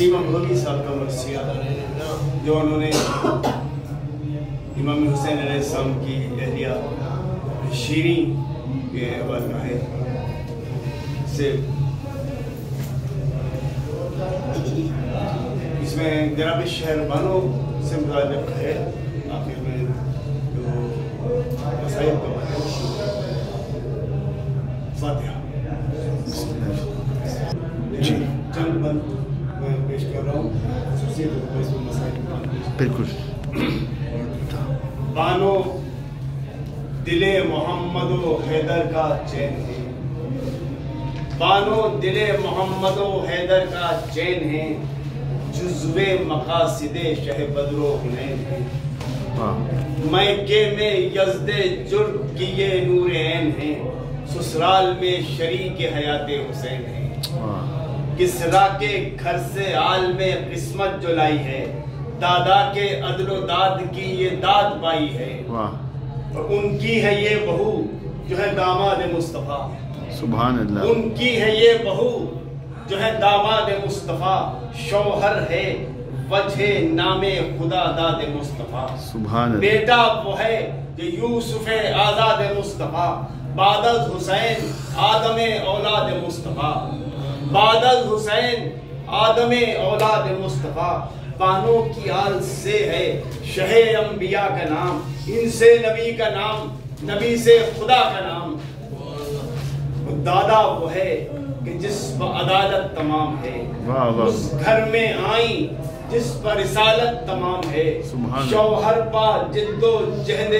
وسیم امروی صاحب کا مرثیہ جو انہوں نے امام حسین علیہ السلام کی اہلیہ شیریں کے حوالہ ہے سے اس میں جناب شہر بانو سے متعلق ہے آخر میں جو مسائل کا فاتحہ جی چند بند میں پیش کر رہا ہوں خصوصی طور پر اس میں مسائل بالکل بانو دل محمد و حیدر کا چین ہے بانو دل محمد و حیدر کا چین ہے جزو مقاصد شہ بدر و حنین ہے میکے میں یزد جر کی یہ نور عین ہے سسرال میں شریک حیات حسین ہے کسرا کے گھر سے عالم قسمت جو لائی ہے دادا کے عدل و داد کی یہ داد پائی ہے اور ان کی ہے یہ بہو جو ہے داماد مصطفیٰ سبحان اللہ ان کی ہے یہ بہو جو ہے داماد مصطفیٰ شوہر ہے وجہ نام خدا داد مصطفیٰ سبحان اللہ بیٹا وہ ہے جو یوسف آزاد مصطفیٰ بعد از حسین آدم اولاد مصطفیٰ بعد از حسین آدم اولاد مصطفیٰ بانو کی آل سے ہے شہ انبیاء کا نام ان سے نبی کا نام نبی سے خدا کا نام دادا وہ ہے کہ جس پر عدالت تمام ہے اس گھر میں آئیں جس پر رسالت تمام ہے شوہر پا جد و جہد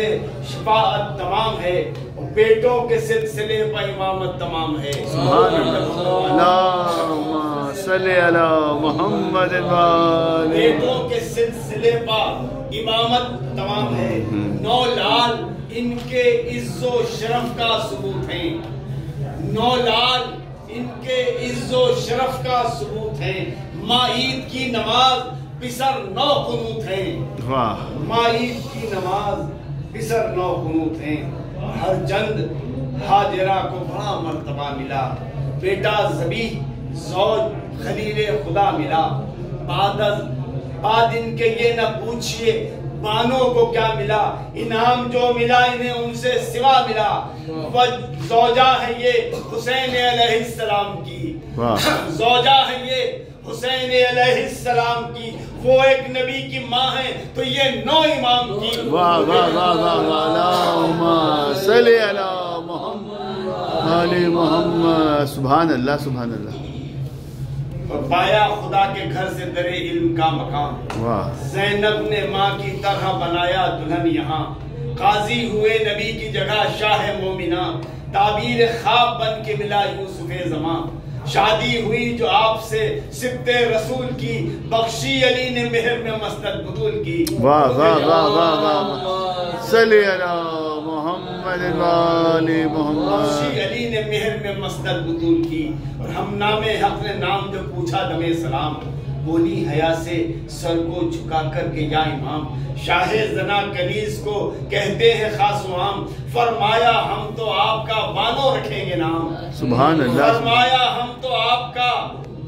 شفاعت تمام ہے بیٹوں کے سلسلے پر امامت تمام ہے سبحان اللہ اللہم صلی علی محمد بیٹوں کے سلسلے پر امامت تمام ہے نو لال ان کے عز و شرف کا ثبوت ہیں نو لال ان کے عز و شرف کا ثبوت ہیں ماں عید کی نماز پسر نو قنوت ہیں ماں عید کی نماز پسر نو قنوت ہیں ہر جند حاجرہ کو بڑا مرتبہ ملا بیٹا ذبیح زوج خلیل خدا ملا بعد ان کے یہ نہ پوچھئے بانوں کو کیا ملا انعام جو ملا انہیں ان سے سوا ملا وہ زوجہ ہے یہ حسین علیہ السلام کی زوجہ ہے یہ حسین علیہ السلام کی وہ ایک نبی کی ماں ہے تو یہ نو امام کی واہ واہ واہ واہ واہ اللہم صلی علی محمد علی محمد سبحان اللہ سبحان اللہ اور پایا خدا کے گھر سے در علم کا مقام زینب نے ماں کی طرح بنایا دلہن یہاں قاضی ہوئے نبی کی جگہ شاہ مومنہ تعبیر خواب بن کے ملا یوسف زمان شادی ہوئی جو آپ سے سبت رسول کی بخشی علی نے مہر میں مسند بدول کی واہ واہ واہ واہ واہ صلی علی محمد علی محمد بخشی علی نے مہر میں مسند بدول کی اور ہم نام حق نے نام جو پوچھا دم سلام بولی حیا سے سر کو جھکا کر کے یا امام شاہ زنا کنیز کو کہتے ہیں خاص و عام فرمایا ہم تو آپ کا بانو رکھیں گے نام سبحان اللہ فرمایا ہم تو آپ کا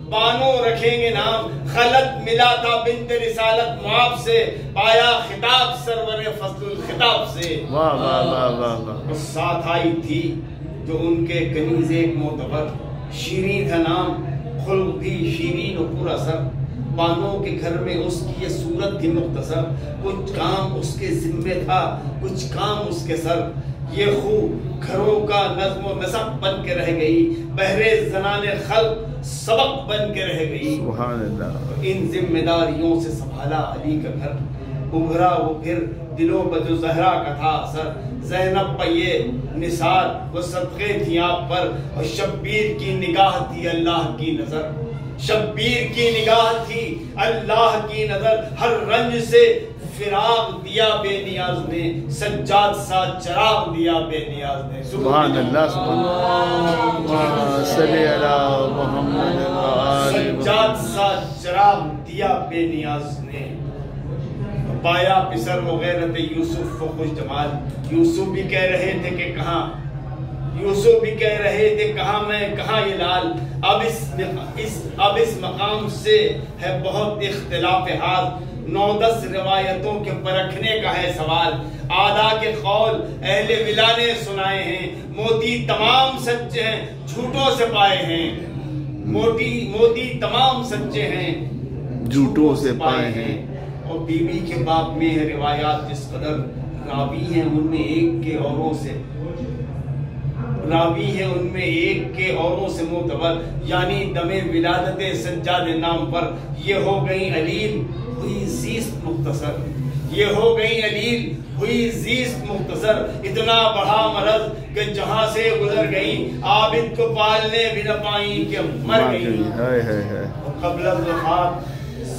بانو رکھیں گے نام خلط ملا تھا بنت رسالت معاف سے پایا خطاب سرور فضل الخطاب سے واہ واہ واہ واہ واہ ساتھ آئی تھی جو ان کے کنیز ایک معتبر شیریں تھا نام خلق بھی شیرین و پورا سر بانوں کے گھر میں اس کی یہ صورت تھی مختصر کچھ کام اس کے ذمہ تھا کچھ کام اس کے سر یہ خوب گھروں کا نظم و نسق بن کے رہ گئی بہرے زنان خلق سبق بن کے رہ گئی سبحان اللہ ان ذمہ داریوں سے سنبھالا علی کا گھر ابھرا وہ پھر دلوں پر جو زہرا کا تھا اثر زینب پہ یہ نثار وہ صدقے تھی آپ پر اور شبیر کی نگاہ تھی اللہ کی نظر شبیر کی نگاہ تھی اللہ کی نظر ہر رنج سے فراغ دیا بے نیاز نے سجاد سا چراغ دیا بے نیاز نے سبحان اللہ سبحان اللہ صلی علی محمد سجاد سا چراغ دیا بے نیاز نے پایا پسر و غیرت یوسف و خوش جمال یوسف بھی کہہ رہے تھے کہ کہاں یوسف بھی کہہ رہے تھے کہاں میں کہاں یہ لال. اب اس مقام سے ہے بہت اختلاف حال. 9-10 روایتوں کے پرکھنے کا ہے سوال. آدھا کے قول اہل ولا نے سنائے ہیں. موتی تمام سچے ہیں جھوٹوں سے پائے ہیں. موتی تمام سچے ہیں جھوٹوں سے پائے ہیں. اور بی بی کے باب میں ہے روایات جس قدر راوی ہیں ان میں ایک کے اوروں سے معتبر. یعنی دم ولادت سجاد نام پر یہ ہو گئی علیل ہوئی زیست مختصر. اتنا بڑا مرض کہ جہاں سے گزر گئی عابد کو پالنے بھی نہ پائیں کہ مر گئی. قبل الوفات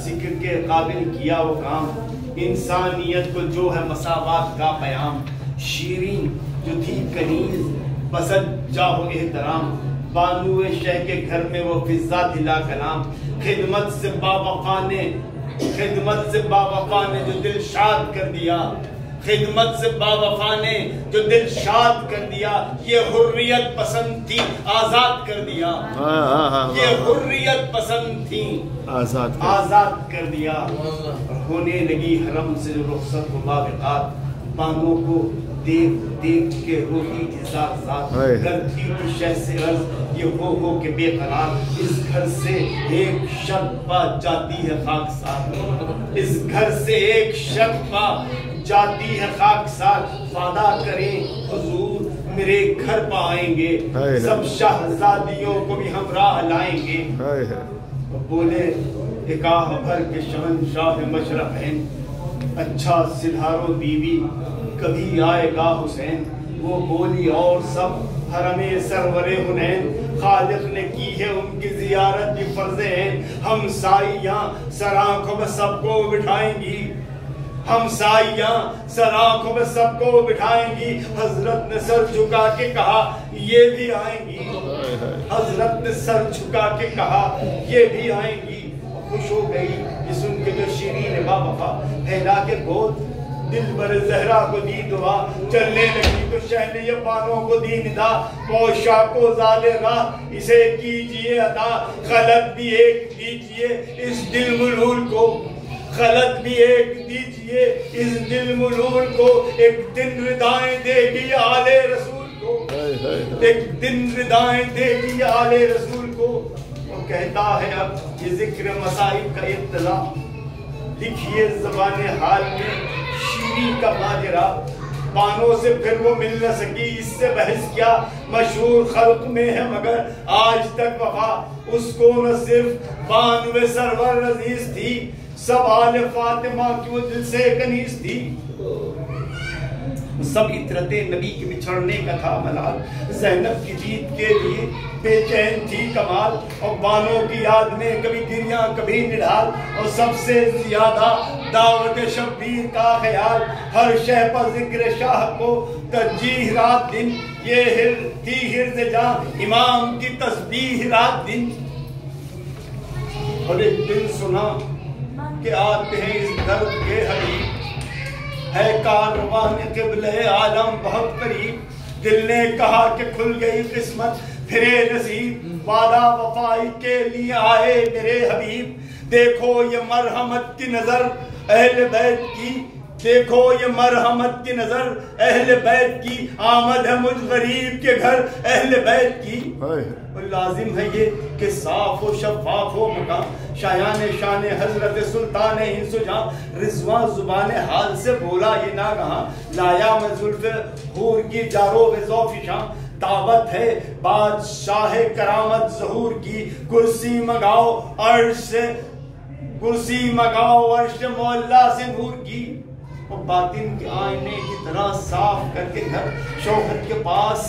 ذکر کے قابل کیا وہ کام. انسانیت کو جو ہے مساوات کا پیام. شیریں جو تھی کنیز بسد جاہو احترام. بانو شہ کے گھر میں وہ فضا دلا کلام. خدمت سے باوفا نے جو دل شاد کر دیا. یہ حریت پسند تھی آزاد کر دیا. آزاد کر دیا. ہونے لگی حرم سے جو رخصت و مابقات. بانوں کو دیکھ کے روحی ذات کرتی تو شہ سے عرض یہ ہو کے بے قرار. اس گھر سے ایک شب پا جاتی ہے خاکسار. وعدہ کریں حضور میرے گھر پہ آئیں گے. سب شہزادیوں کو بھی ہمراہ لائیں گے. بولے نکاح بھر کے شہنشاہ مشرق ہیں. اچھا سدھارو بیوی کبھی آئے گا حسین. وہ بولی اور سب حرم سرور حنین. خالق نے کی ہے ان کی زیارت بھی فرض ہے. ہمسائیاں سر آنکھوں میں سب کو بٹھائیں گی. حضرت نے سر جھکا کے کہا یہ بھی آئیں گی. خوش ہو گئی یہ سن کے جو شیرین باوفا. پھیلا کے گود دل بر زہرا کو دی دعا. چلنے لگی تو شہن یہ بانوں کو دی ندا. پوشاک و زاد راہ اسے کیجئے عطا. خلط بھی ایک دیجئے اس دل ملول کو. ایک دن ردائیں دے گی آل رسول کو. وہ کہتا ہے اب یہ ذکر مصائب کا اطلاع. لکھیے زبان حال میں شیریں کا ماجرا. بانوں سے پھر وہ مل نہ سکی اس سے بحث کیا. مشہور خلق میں ہے مگر آج تک وفا. اس کو نہ صرف بانو سرور عزیز تھی سب آل فاطمہ کی وہ دل سے کنیز تھی. سب عطرت نبی کے بچھڑنے کا تھا ملال. زینب کی دید کے لیے بے چین تھی کمال. اور بانوں کی یاد میں کبھی گریاں کبھی نڈھال. اور سب سے زیادہ دعوت شبیر کا خیال. ہر شہ پر ذکر شاہ کو ترجیح رات دن. یہ تھی حرز جاں امام کی تسبیح رات دن. اور ایک دن سنا کہ آتے ہیں اس درد کے حبیب. ہے کاروان قبلہ عالم بہت قریب. دل نے کہا کہ کھل گئی قسمت پھرے نصیب. وعدہ وفائی کے لیے آئے میرے حبیب. دیکھو یہ مرحمت کی نظر اہل بیت کی. آمد ہے مجھ غریب کے گھر اہل بیت کی. لازم ہے یہ کہ صاف و شفاف ہو مقام. شان حضرت سلطان ہند سجاں. رضوان زبان حال سے بولا یہ ناگہاں. لایا میں زلف حور کی جارو و ذوف شاں. دعوت ہے بادشاہ کرامت ظہور کی. کرسی منگاؤ عرش مولا سے نور کی. اور باطن کے آئینے کی طرح صاف کر کے گھر شوہر کے پاس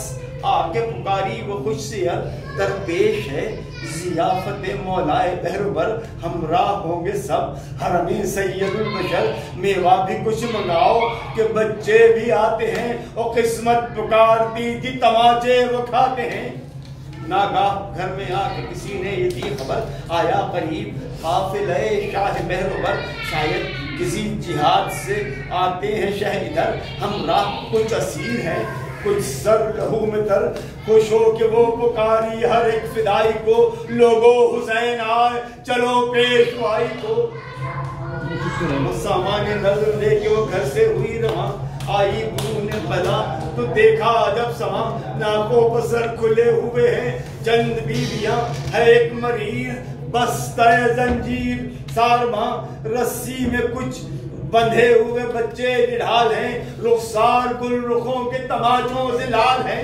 آ کے پکاری وہ خوش صحت درپیش ہے. ضیافت مولائے بہربر ہمراہ ہوں گے سب حرمی سید البشر. میوہ بھی کچھ منگاؤ کہ بچے بھی آتے ہیں. اور قسمت پکارتی تھی تماچے وہ کھاتے ہیں. ناگاہ گھر میں آ کے کسی نے یہ تھی خبر. آیا قریب قافلہ شاہ بہربر. شاید کسی جہاد سے آتے ہیں شہ ادھر. ہمراہ کچھ اسیر ہیں کچھ سر لہو میں تر خوش ہو کہ وہ پکاری ہر ایک فدائی کو لوگو حسین آئے چلو پیشوائی کو سامان نظر لے کے وہ گھر سے ہوئی رواں آئی برون بلا تو دیکھا جب سما ناکوں پر سر کھلے ہوئے ہیں چند بیویاں ہے ایک مریض بستہ زنجیر سارماں رسی میں کچھ بندھے ہوئے بچے نڈھال ہیں رخسار گل رخوں کے تماچوں سے لال ہیں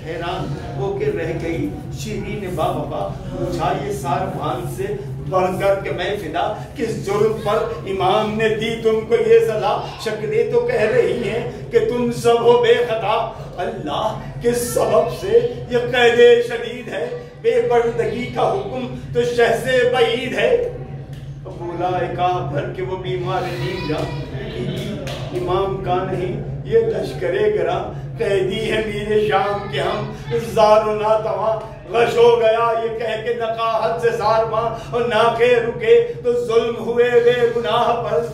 حیران ہو کے رہ گئی شیرین با وفا پوچھا یہ سارمان سے بڑھ کر کہ میں فدا کس جرم پر امام نے دی تم کو یہ سزا شکلیں تو کہہ رہی ہیں کہ تم سب ہو بے خطا اللہ کس سبب سے یہ قید شدید ہے بے پردگی کا حکم تو شہ سے بعید ہے بولا ایک بھر کے وہ بیمار نیم جا امام کا نہیں یہ لشکر گرا قیدی ہے میرے شام کے ہم زار و ناتواں غش ہو گیا یہ کہہ کے نقاہت سے سارماں اور ناکے رکے تو ظلم ہوئے بے گناہ پر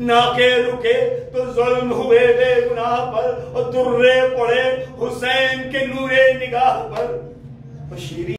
ناکے رکے تو ظلم ہوئے بے گناہ پر اور درے پڑے حسین کے نور نگاہ پر شیرین